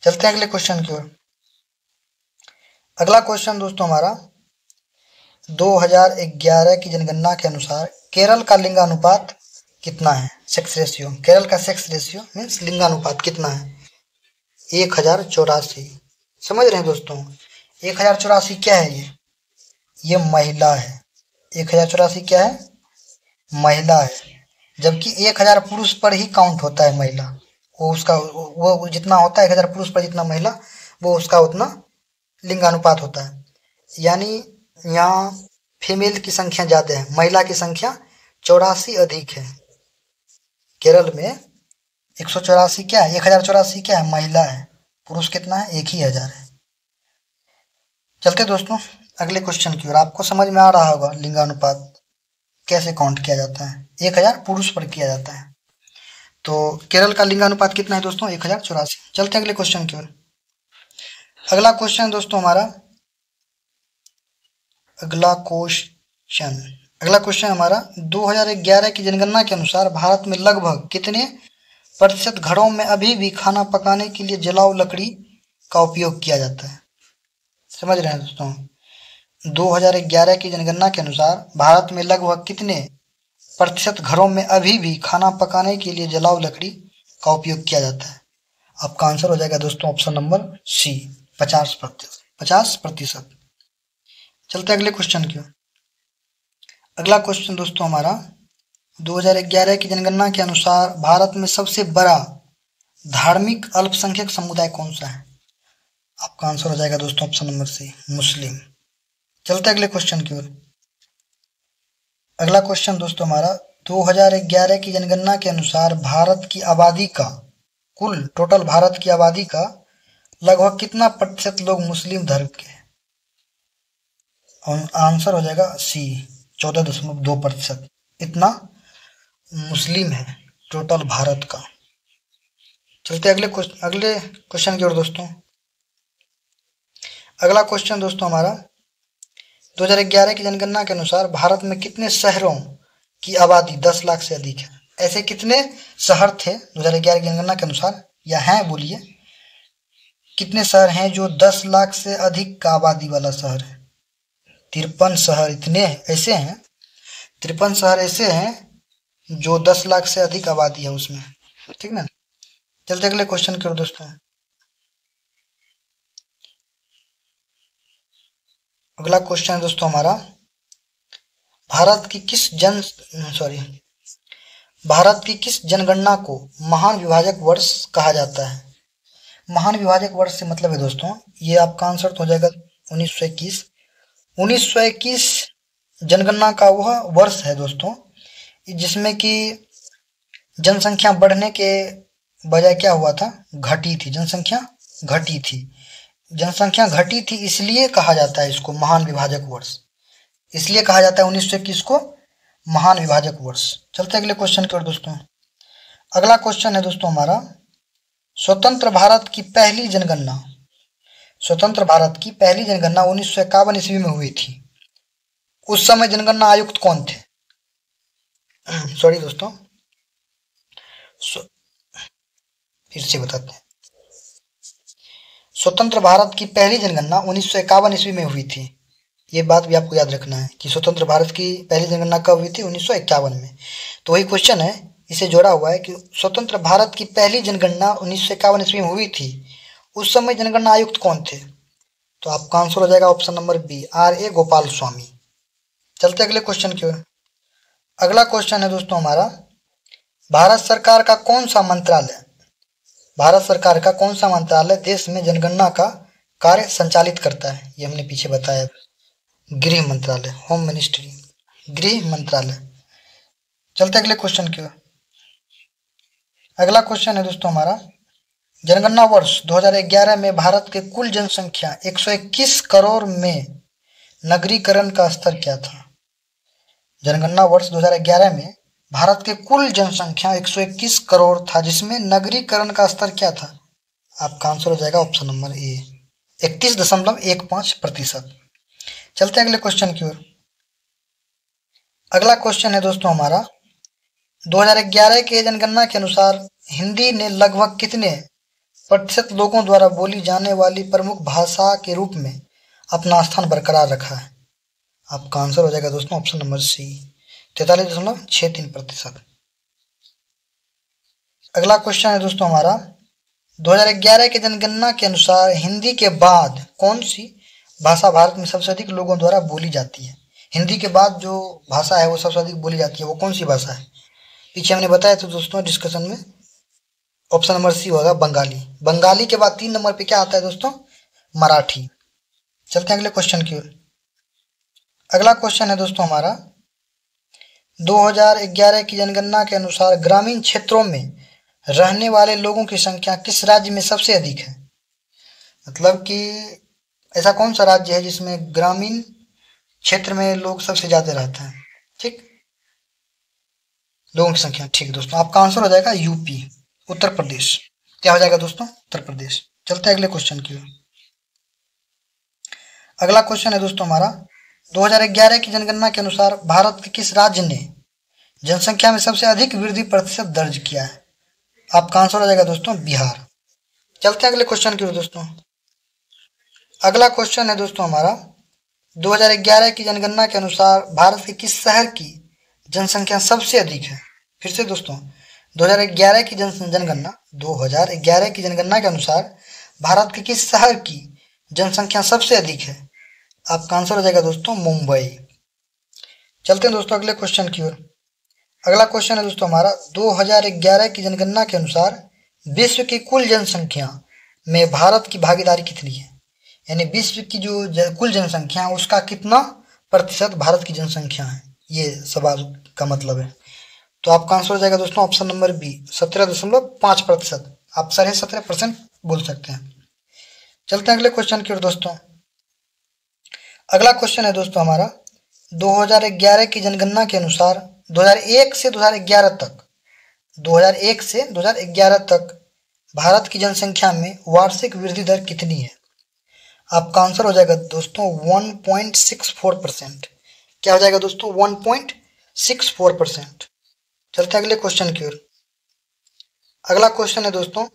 चलते हैं अगले क्वेश्चन की ओर। अगला क्वेश्चन दोस्तों हमारा, 2011 की जनगणना के अनुसार केरल का लिंगानुपात कितना है, सेक्स रेशियो। केरल का सेक्स रेशियो मीन्स लिंगानुपात कितना है, 1084। समझ रहे हैं दोस्तों, 1084 क्या है, ये महिला है। 1084 क्या है, महिला है, जबकि 1000 पुरुष पर ही काउंट होता है महिला, वो उसका वो जितना होता है 1000 पुरुष पर जितना महिला, वो उसका उतना लिंगानुपात होता है। यानी यहाँ फीमेल की संख्या ज़्यादा है, महिला की संख्या 84 अधिक है। केरल में 184 क्या है, 1084 क्या है, महिला है, पुरुष कितना है, 1000 है। चलते दोस्तों अगले क्वेश्चन की ओर। आपको समझ में आ रहा होगा लिंगानुपात कैसे काउंट किया जाता है, 1000 पुरुष पर किया जाता है। तो केरल का लिंगानुपात कितना है दोस्तों, 1084। चलते हैं अगले क्वेश्चन की ओर। अगला क्वेश्चन दोस्तों हमारा, अगला क्वेश्चन हमारा 2011 की जनगणना के अनुसार भारत में लगभग कितने प्रतिशत घरों में अभी भी खाना पकाने के लिए जलाऊ लकड़ी का उपयोग किया जाता है। समझ रहे हैं दोस्तों, 2011 की जनगणना के अनुसार भारत में लगभग कितने प्रतिशत घरों में अभी भी खाना पकाने के लिए जलाऊ लकड़ी का उपयोग किया जाता है। आपका आंसर हो जाएगा दोस्तों ऑप्शन नंबर सी, 50%। चलते हैं अगले क्वेश्चन की ओर। अगला क्वेश्चन दोस्तों हमारा, 2011 की जनगणना के अनुसार भारत में सबसे बड़ा धार्मिक अल्पसंख्यक समुदाय कौन सा है। आपका आंसर हो जाएगा दोस्तों ऑप्शन नंबर सी, मुस्लिम। चलते हैं अगले क्वेश्चन की ओर। अगला क्वेश्चन दोस्तों हमारा, 2011 की जनगणना के अनुसार भारत की आबादी का कुल टोटल भारत की आबादी का लगभग कितना प्रतिशत लोग मुस्लिम धर्म के हैं? आंसर हो जाएगा सी, 14.2%। इतना मुस्लिम है टोटल भारत का। चलते अगले क्वेश्चन की ओर दोस्तों। अगला क्वेश्चन दोस्तों हमारा 2011 की जनगणना के अनुसार भारत में कितने शहरों की आबादी 10 लाख से अधिक है? ऐसे कितने शहर थे 2011 की जनगणना के अनुसार, या हैं बोलिए, कितने शहर हैं जो 10 लाख से अधिक का आबादी वाला शहर है? 53 शहर इतने ऐसे हैं, 53 शहर ऐसे हैं जो 10 लाख से अधिक आबादी है उसमें, ठीक ना। चलते अगले क्वेश्चन की ओर दोस्तों। अगला क्वेश्चन है दोस्तों हमारा, भारत की किस जनगणना को महान विभाजक वर्ष कहा जाता है? महान विभाजक वर्ष से मतलब है दोस्तों, ये आपका आंसर तो हो जाएगा 1921। 1921 जनगणना का वह वर्ष है दोस्तों जिसमें कि जनसंख्या बढ़ने के बजाय क्या हुआ था, घटी थी, जनसंख्या घटी थी, इसलिए कहा जाता है इसको महान विभाजक वर्ष, इसलिए कहा जाता है 1921 को महान विभाजक वर्ष। चलते अगले क्वेश्चन की ओर दोस्तों। अगला क्वेश्चन है दोस्तों हमारा, स्वतंत्र भारत की पहली जनगणना 1951 ईस्वी में हुई थी। उस समय जनगणना आयुक्त कौन थे? सॉरी दोस्तों, फिर से बताते हैं। स्वतंत्र भारत की पहली जनगणना 1951 ईस्वी में हुई थी। ये बात भी आपको याद रखना है कि स्वतंत्र भारत की पहली जनगणना कब हुई थी? 1951 में। तो वही क्वेश्चन है, इसे जोड़ा हुआ है कि स्वतंत्र भारत की पहली जनगणना 1951 ईस्वी में हुई थी, उस समय जनगणना आयुक्त कौन थे? तो आपका आंसर हो जाएगा option number B, R.A. Gopal Swami. चलते अगले क्वेश्चन की ओर। अगला क्वेश्चन है दोस्तों हमारा, भारत सरकार का कौन सा मंत्रालय देश में जनगणना का कार्य संचालित करता है? ये हमने पीछे बताया, गृह मंत्रालय, होम मिनिस्ट्री, गृह मंत्रालय। चलते अगले क्वेश्चन की ओर। अगला क्वेश्चन है दोस्तों हमारा, जनगणना वर्ष 2011 में भारत के कुल जनसंख्या 121 करोड़ में नगरीकरण का स्तर क्या था? जनगणना वर्ष 2011 में भारत के कुल जनसंख्या 121 करोड़ था, जिसमें नगरीकरण का स्तर क्या था? आपका आंसर हो जाएगा ऑप्शन नंबर ए, 31.15%। चलते हैं अगले क्वेश्चन की ओर। अगला क्वेश्चन है दोस्तों हमारा, 2011 के जनगणना के अनुसार हिंदी ने लगभग कितने प्रतिशत लोगों द्वारा बोली जाने वाली प्रमुख भाषा के रूप में अपना स्थान बरकरार रखा है? आपका आंसर हो जाएगा दोस्तों ऑप्शन नंबर सी, 43.63%। अगला क्वेश्चन है दोस्तों हमारा, 2011 के जनगणना के अनुसार हिंदी के बाद कौन सी भाषा भारत में सबसे अधिक लोगों द्वारा बोली जाती है? हिंदी के बाद जो भाषा है वो सबसे अधिक बोली जाती है, वो कौन सी भाषा है? पीछे हमने बताया था दोस्तों डिस्कशन में, ऑप्शन नंबर सी होगा बंगाली। बंगाली के बाद 3 नंबर पे क्या आता है दोस्तों? मराठी। चलते हैं अगले क्वेश्चन की ओर। अगला क्वेश्चन है दोस्तों हमारा, 2011 की जनगणना के अनुसार ग्रामीण क्षेत्रों में रहने वाले लोगों की संख्या किस राज्य में सबसे अधिक है? मतलब कि ऐसा कौन सा राज्य है जिसमें ग्रामीण क्षेत्र में लोग सबसे ज्यादा रहते हैं, ठीक, लोगों की संख्या। ठीक है दोस्तों, आपका आंसर हो जाएगा यूपी, उत्तर प्रदेश। क्या हो जाएगा दोस्तों? उत्तर प्रदेश। चलते हैं अगले क्वेश्चन की ओर। अगला क्वेश्चन है दोस्तों हमारा, 2011 की जनगणना के अनुसार भारत के किस राज्य ने जनसंख्या में सबसे अधिक वृद्धि प्रतिशत दर्ज किया है? आपका आंसर हो जाएगा दोस्तों बिहार। चलते हैं अगले क्वेश्चन की ओर दोस्तों। अगला क्वेश्चन है दोस्तों हमारा, 2011 की जनगणना के अनुसार भारत के किस शहर की जनसंख्या सबसे अधिक है? फिर से दोस्तों, 2011 की जनगणना के अनुसार भारत के किस शहर की जनसंख्या सबसे अधिक है? आपका आंसर हो जाएगा दोस्तों मुंबई। चलते हैं दोस्तों अगले क्वेश्चन की ओर। अगला क्वेश्चन है दोस्तों हमारा, 2011 की जनगणना के अनुसार विश्व की कुल जनसंख्या में भारत की भागीदारी कितनी है? यानी विश्व की जो कुल जनसंख्या है उसका कितना प्रतिशत भारत की जनसंख्या है, ये सवाल का मतलब है। तो आपका आंसर हो जाएगा दोस्तों ऑप्शन नंबर बी, 17.5%। आप 17.5% बोल सकते हैं। चलते हैं अगले क्वेश्चन की ओर दोस्तों। अगला क्वेश्चन है दोस्तों हमारा, 2011 की जनगणना के अनुसार 2001 से 2011 तक 2001 से 2011 तक भारत की जनसंख्या में वार्षिक वृद्धि दर कितनी है? आपका आंसर हो जाएगा दोस्तों 1.64%। क्या हो जाएगा दोस्तों? 1.64%। चलते हैं अगले क्वेश्चन की ओर। अगला क्वेश्चन है दोस्तों,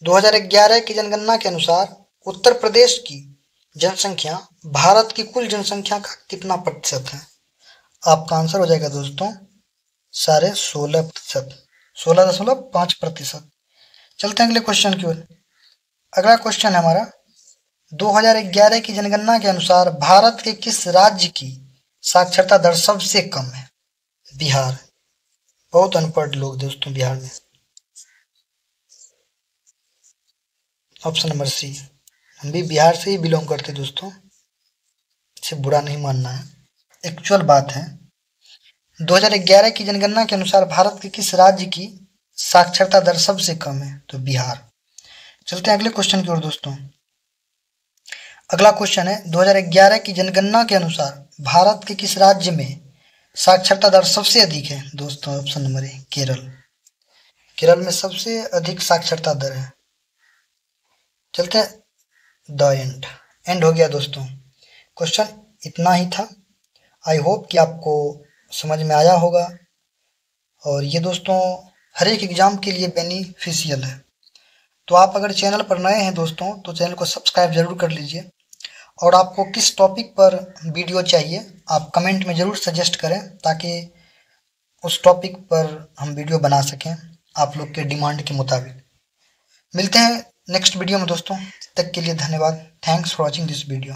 2011 की जनगणना के अनुसार उत्तर प्रदेश की जनसंख्या भारत की कुल जनसंख्या का कितना प्रतिशत है? आपका आंसर हो जाएगा दोस्तों 16.5%, 16.5%। चलते हैं अगले क्वेश्चन की ओर। अगला क्वेश्चन है हमारा, 2011 की जनगणना के अनुसार भारत के किस राज्य की साक्षरता दर सबसे कम है? बिहार। बहुत अनपढ़ लोग दोस्तों बिहार में। Option number C. हम भी बिहार से ही बिलोंग करते दोस्तों, इसे बुरा नहीं मानना है, एक्चुअल बात है। 2011 की जनगणना के अनुसार भारत के किस राज्य की साक्षरता दर सबसे कम है? तो बिहार। चलते हैं अगले क्वेश्चन की ओर दोस्तों। अगला क्वेश्चन है, 2011 की जनगणना के अनुसार भारत के किस राज्य में साक्षरता दर सबसे अधिक है? दोस्तों ऑप्शन नंबर ए, केरल। केरल में सबसे अधिक साक्षरता दर है। चलते हैं द एंड हो गया दोस्तों। क्वेश्चन इतना ही था। आई होप कि आपको समझ में आया होगा, और ये दोस्तों हर एक एग्ज़ाम के लिए बेनिफिशियल है। तो आप अगर चैनल पर नए हैं दोस्तों तो चैनल को सब्सक्राइब ज़रूर कर लीजिए, और आपको किस टॉपिक पर वीडियो चाहिए आप कमेंट में ज़रूर सजेस्ट करें, ताकि उस टॉपिक पर हम वीडियो बना सकें आप लोग के डिमांड के मुताबिक। मिलते हैं नेक्स्ट वीडियो में दोस्तों, तब तक के लिए धन्यवाद। Thanks for watching this video.